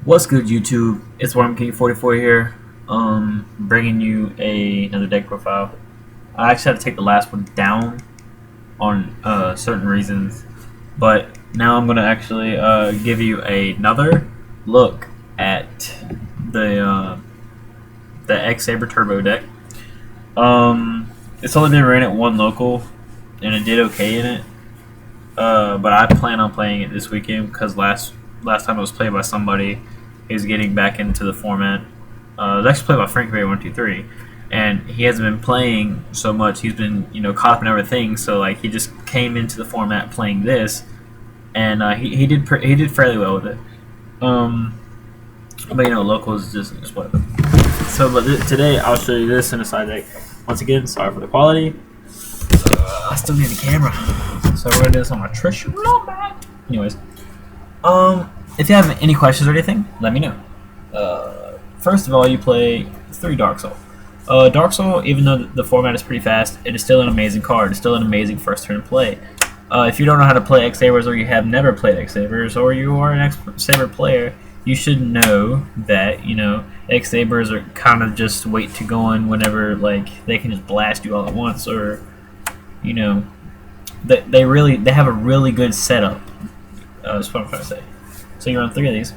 What's good, YouTube? It's Worm King 44 here, bringing you another deck profile. I actually had to take the last one down on certain reasons, but now I'm gonna actually give you another look at the X-saber Turbo deck. It's only been ran at one local, and it did okay in it. But I plan on playing it this weekend because last time it was played by somebody. He's getting back into the format. It was actually played by Frank Berry 123, and he hasn't been playing so much. He's been caught up in everything. So like he just came into the format playing this, and he did fairly well with it. But locals just whatever. So today I'll show you this in a side deck. Once again, sorry for the quality. I still need the camera, so we're gonna do this on my Trish. Anyways, if you have any questions or anything, let me know. First of all, you play 3 Dark Soul. Dark Soul, even though the format is pretty fast, it is still an amazing card. It's still an amazing first turn play. If you don't know how to play X-sabers, or you have never played X-sabers, or you are an X-saber player, you should know that X-sabers are kind of just wait to go on whenever they can just blast you all at once, or they have a really good setup. That's what I'm trying to say. So you run 3 of these.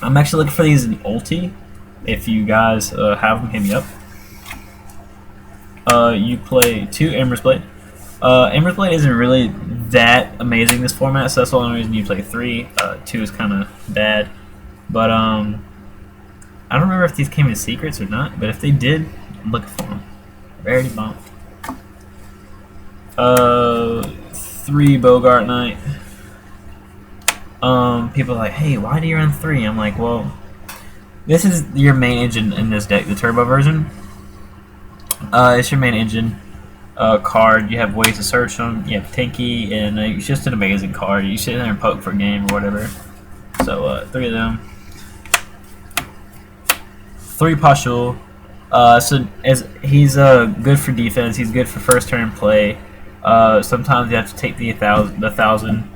I'm actually looking for these in ulti. If you guys have them, hit me up. You play 2 Ember's Blade. Ember's Blade isn't really that amazing in this format, so that's the only reason you play 3. 2 is kind of bad. But I don't remember if these came in secrets or not, but if they did, I'm looking for them. Rarity Bump. 3 Bogart Knight. People are like, hey, why do you run 3? I'm like, well, this is your main engine in this deck, the turbo version. It's your main engine card. You have ways to search them. You have Tinky, and it's just an amazing card. You sit there and poke for a game or whatever. So 3 of them. 3 Pashul. He's good for defense. He's good for first turn play. Sometimes you have to take the 1,000.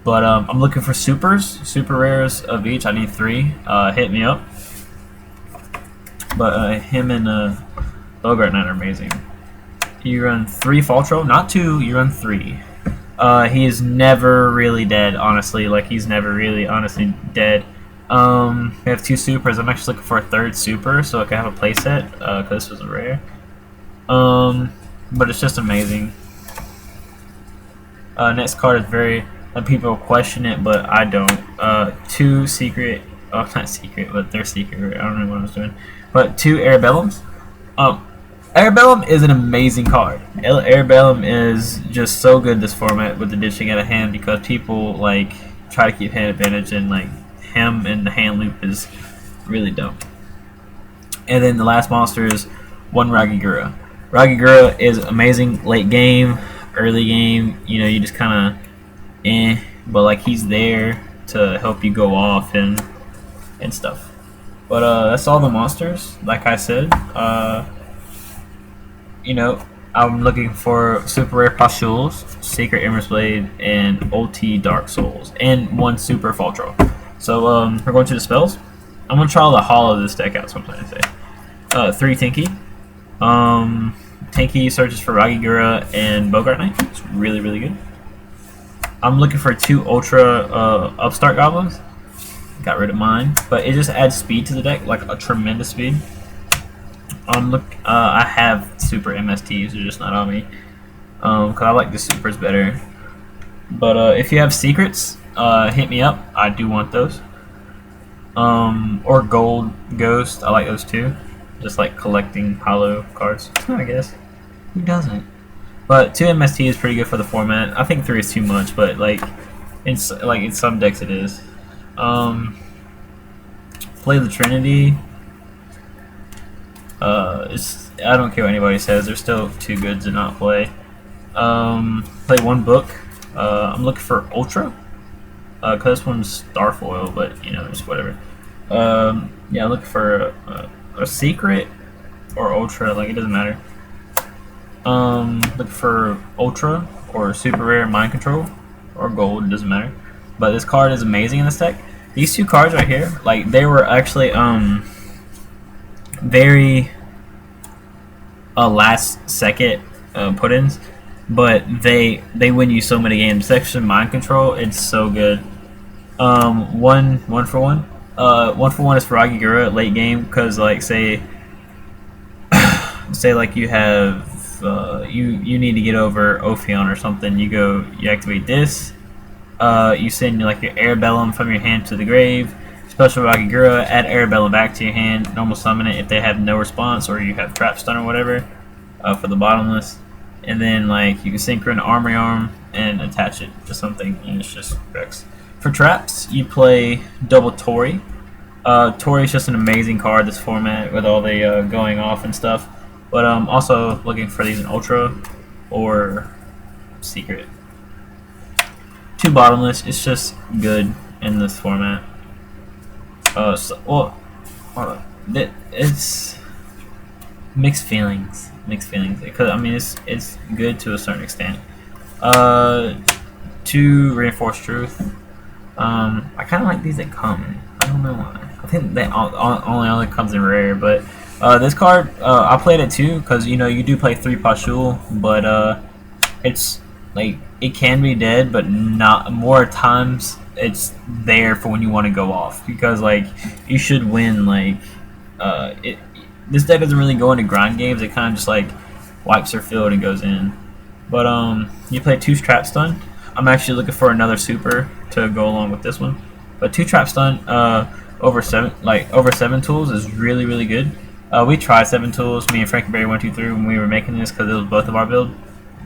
But I'm looking for super rares of each. I need 3. Hit me up. But him and Bogart Knight are amazing. You run 3 Faltro, not 2. You run 3. He is never really dead, honestly. Like he's never really honestly dead. We have 2 supers. I'm actually looking for a 3rd super so I can have a playset because this was a rare. But it's just amazing. Next card is very. People question it, but I don't. 2 secret. Oh, not secret, but they're secret. I don't know what I was doing. But 2 Arabellums. Arabellum is an amazing card. Arabellum is just so good this format with the ditching out of hand because people try to keep hand advantage, and him and the hand loop is really dumb. And then the last monster is 1 Ragigura. Ragigura is amazing late game, early game. You just kind of but he's there to help you go off and stuff. But that's all the monsters. Like I said, I'm looking for super rare Pashuls, Secret Ember's Blade, and OT Dark Souls, and 1 super Faltro. So we're going to the spells. I'm gonna try the hollow this deck out. So I'm trying to say 3 Tinky. Tinky searches for Ragigura and Bogart Knight. It's really good. I'm looking for 2 Ultra Upstart Goblins. Got rid of mine, but it just adds speed to the deck, like a tremendous speed. I have Super MSTs, they're just not on me, because I like the Supers better. But if you have secrets, hit me up. I do want those. Or Gold Ghost, I like those too. Just like collecting hollow cards, I guess. Who doesn't? But 2 MST is pretty good for the format. I think 3 is too much, but in some decks it is. Play the Trinity. I don't care what anybody says. They're still too good to not play. Play 1 book. I'm looking for Ultra. Cause this one's Starfoil, but just whatever. Yeah, look for a secret or Ultra. It doesn't matter. Look for Ultra or Super Rare Mind Control or Gold, it doesn't matter. But this card is amazing in this deck. these two cards right here, like they were actually very last second put-ins, but they win you so many games. Section Mind Control, it's so good. One for one. One for one is for Agigura late game, because like say like you have you need to get over Ophion or something. You activate this. You send like your Arabellum from your hand to the grave. Special Agigura, add Arabellum back to your hand. Normal summon it if they have no response or you have Trap Stun or whatever for the bottomless. And then like you can synchro an Armory Arm and attach it to something, and it's just Rex. For traps, you play double Tori. Tori is just an amazing card this format with all the going off and stuff. But also looking for these in Ultra or Secret. 2 bottomless, it's just good in this format. It's mixed feelings. Because I mean, it's good to a certain extent. 2 Reinforced Truth. I kind of like these that come. I don't know why. I think that only comes in rare, but this card I played it too because you know you do play 3 Pashul, but it's like it can be dead, but not more times it's there for when you want to go off, because like you should win. Like this deck doesn't really go into grind games. It kind of just like wipes their field and goes in. But you play 2 Trap Stun. I'm actually looking for another super to go along with this one. But 2 Trap Stun over 7 tools is really good. We tried 7 tools. Me and Frankie Berry went through when we were making this because it was both of our build.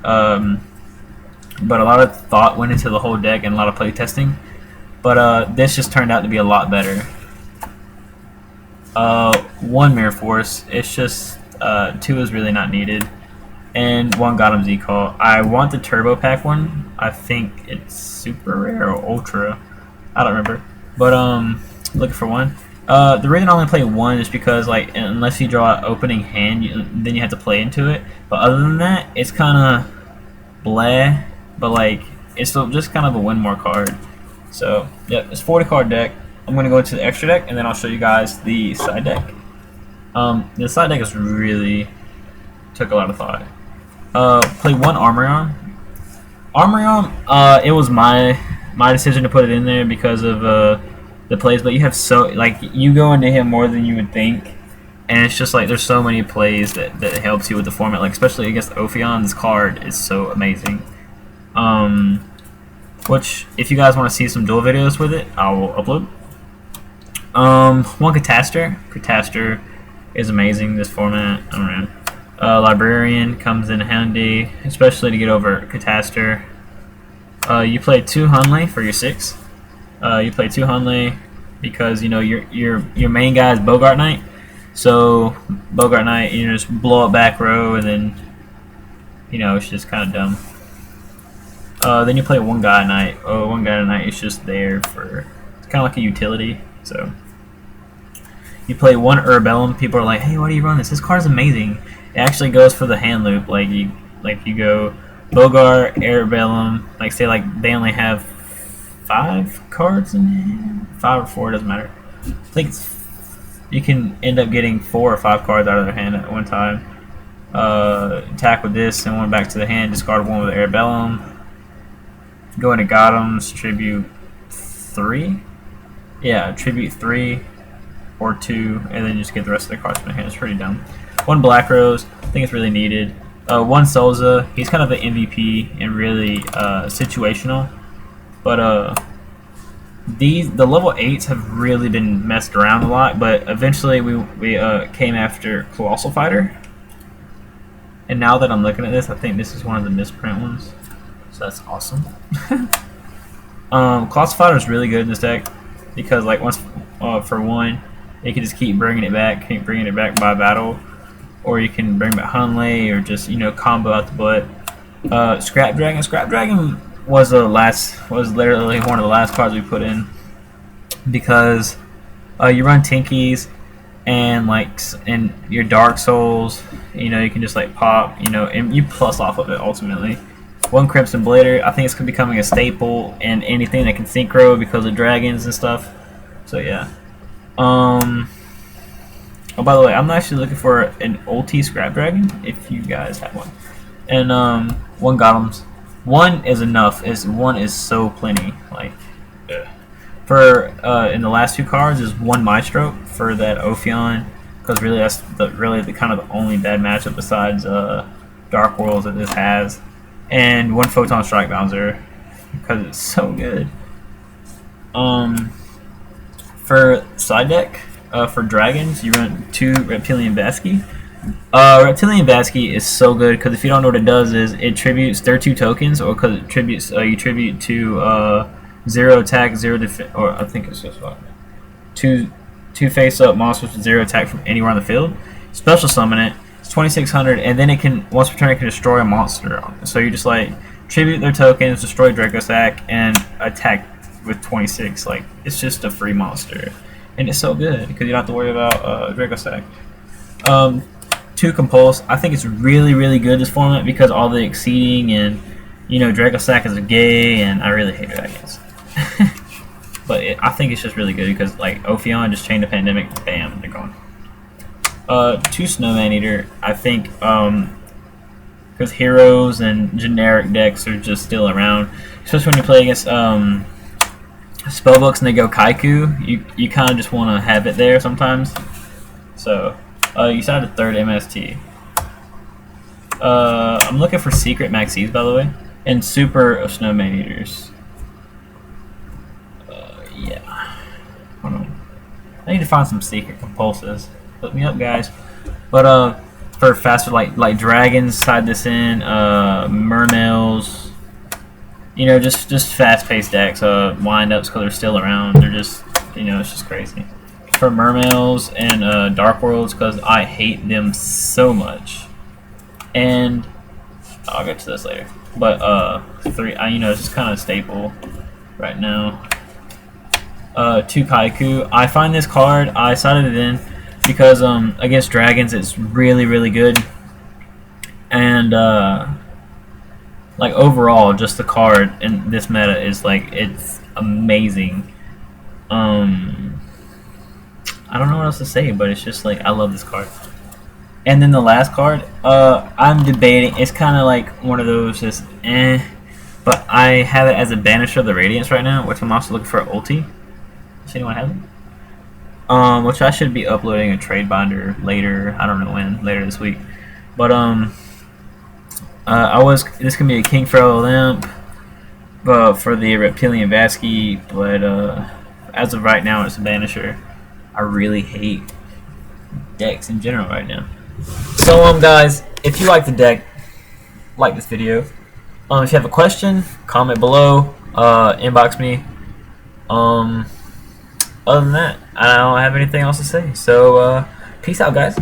But a lot of thought went into the whole deck and a lot of play testing. But this just turned out to be a lot better. 1 Mirror Force. It's just 2 is really not needed. And 1 Gotham Z Call. I want the Turbo Pack one. I think it's super rare or ultra. I don't remember. But looking for 1. The reason I only play 1 is because like unless you draw an opening hand, then you have to play into it. But other than that, it's kind of bleh. But like it's still just kind of a win more card. So yeah, it's 40 card deck. I'm gonna go into the extra deck and then I'll show you guys the side deck. The side deck is really took a lot of thought. Play 1 Armory Arm. Armory Arm, it was my decision to put it in there because of the plays, but you have so like you go into him more than you would think, and it's just like there's so many plays that helps you with the format, like especially against Ophion. This card is so amazing. Which if you guys want to see some duel videos with it, I will upload. 1 Catastor is amazing this format. I don't know. Librarian comes in handy, especially to get over Catastor. You play 2 Hunley for your 6. You play 2 Hunley because you know your main guy is Bogart Knight. So Bogart Knight, you just blow up back row, and then you know it's just kind of dumb. Then you play 1 Guy Knight. Oh, 1 Guy Knight is just there for it's kind of like a utility. So you play 1 Arabellum. People are like, "Hey, why do you run this? This card is amazing." It actually goes for the hand loop. Like you go Bogart, Arabellum. Like say like they only have 5 cards in hand, 5 or 4 doesn't matter. I think you can end up getting 4 or 5 cards out of their hand at one time. Attack with this and 1 back to the hand. Discard 1 with Arabellum. Go into Gotham's, tribute 3. Yeah, tribute 3 or 2, and then just get the rest of the cards from the hand. It's pretty dumb. 1 Black Rose. I think it's really needed. 1 Souza. He's kind of an MVP and really situational. But the level 8s have really been messed around a lot. But eventually we came after Colossal Fighter. And now that I'm looking at this, I think this is one of the misprint ones. So that's awesome. Colossal Fighter is really good in this deck because like once for 1, you can just keep bringing it back by battle, or you can bring back Hunley or just combo out the butt. Scrap Dragon was literally one of the last cards we put in because you run Tinkies and your Dark Souls, you can just like pop, and you plus off of it ultimately. 1 Crimson Blader, I think it's becoming a staple in anything that can synchro because of dragons and stuff. So yeah. Oh, by the way, I'm actually looking for an ulti scrap dragon if you guys have one. And one golems. One is enough. One is so plenty. Like, ugh. For in the last two cards is one Maestro for that Ophion, because really that's the kind of the only bad matchup besides Dark Worlds that this has, and one Photon Strike Bouncer because it's so good. For side deck, for dragons, you run 2 Reptilian Basky. Reptilian Basky is so good because if you don't know what it does is it tributes their 2 tokens, or because it tributes you tribute to 0 attack, 0 defense, or I think it's just what, two face up monsters with 0 attack from anywhere on the field. Special summon it. It's 2600, and then it can once per turn it can destroy a monster. So you just like tribute their tokens, destroy Dracosack, and attack with 26. Like, it's just a free monster, and it's so good because you don't have to worry about Dracosack. 2 Compulse. I think it's really good this format because all the exceeding, and you know Dracosack is a gay, and I really hate dragons. But I think it's just really good because like Ophion just chain the pandemic, bam, they're gone. 2 Snowman Eater. I think because heroes and generic decks are just still around, especially when you play against spellbooks and they go Kaiku, you kind of just want to have it there sometimes. So you saw the 3rd MST. I'm looking for secret Maxis, by the way, and super of Snowman Eaters. Yeah, hold on. I need to find some secret compulses. Hook me up, guys. But for faster, like dragons, side this in, mermails. You know, just fast-paced decks. Wind-ups because they're still around. They're just, you know, it's just crazy. For mermails and Dark Worlds because I hate them so much. And I'll get to this later. But 3, you know, it's just kind of a staple right now. 2 Kaiku. I find this card, I sided it in because against dragons it's really good, and like overall just the card in this meta is like it's amazing. I don't know what else to say, but it's just like I love this card. And then the last card, I'm debating. It's kind of like one of those just but I have it as a Banisher of the Radiance right now, which I'm also looking for ulti. Does anyone have it? Which I should be uploading a trade binder later. I don't know when, later this week. But this can be a King Pharaoh Limp, for the Reptilian Vasky. But as of right now, it's a Banisher. I really hate decks in general right now. So guys, if you like the deck, like this video. If you have a question, comment below. Inbox me. Other than that, I don't have anything else to say. So, peace out, guys.